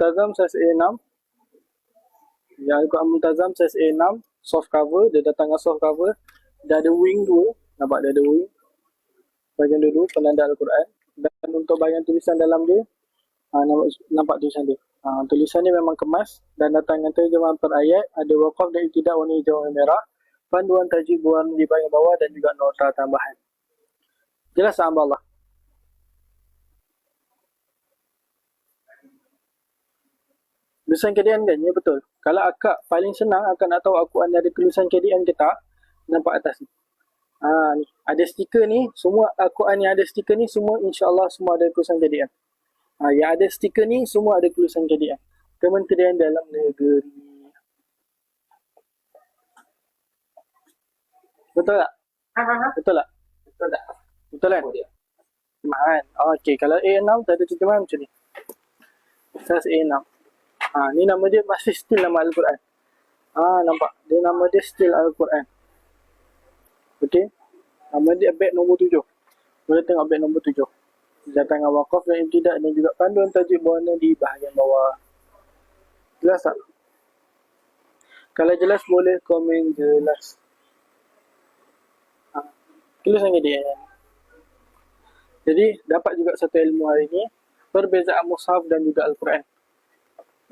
Muntazam saiz A6. Ya, Al-Quran Muntazam saiz A6, soft cover, dia datang dengan soft cover. Dia ada wing 2, nampak dia ada wing. Bahagian dulu penanda Al-Quran. Dan untuk bahagian tulisan dalam dia, nampak tulisan dia. Tulisan dia memang kemas dan datang dengan terjemahan per ayat, ada waqaf dan ibtidak warna hijau dan merah, panduan tajwid berwarna di bahagian bawah dan juga nota tambahan. Jelas tak hamba Allah? Tulisan KDN kan? Ya betul. Kalau akak paling senang akak nak tahu Al-Quran ada tulisan KDN ke tak, nampak atas ni. Ni. Ada stiker ni, semua Al-Quran yang ada stiker ni semua insya-Allah semua ada tulisan KDN. Yang ada stiker ni semua ada tulisan KDN. Kementerian Dalam Negeri. Betul tak? Betul tak? Betul tak? Betul kan? Terjemahan. Okey, kalau A6 tak ada terjemahan macam ni. Saiz A6. Ni nama dia masih still nama Al-Quran. Nampak? Dia nama dia still Al-Quran. Okey. Nama dia beg nombor 7. Boleh tengok beg nombor 7. Datang dengan waqaf dan ibtidak dan juga panduan tajwid berwarna di bahagian bawah. Jelas tak? Kalau jelas boleh komen jelas. Tulisannya dia. Jadi dapat juga satu ilmu hari ini, perbezaan mushaf dan juga Al-Quran.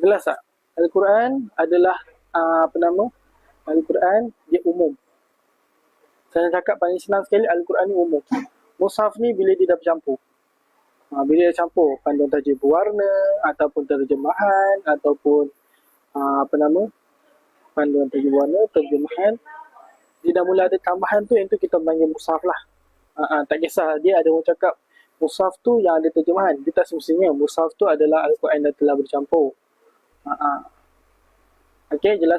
Jelas tak? Al-Quran adalah Al-Quran dia umum. Saya cakap paling senang sekali, Al-Quran ni umum. Mushaf ni bila dia dah bercampur. Bila dia campur panduan tajwid berwarna ataupun terjemahan ataupun panduan tajwid berwarna, terjemahan, dia dah mula ada tambahan tu, yang tu kita panggil mushaf lah. Tak kisah dia ada orang cakap mushaf tu yang ada terjemahan, dia tak semestinya mushaf tu adalah Al-Quran yang telah bercampur. Okey, jelas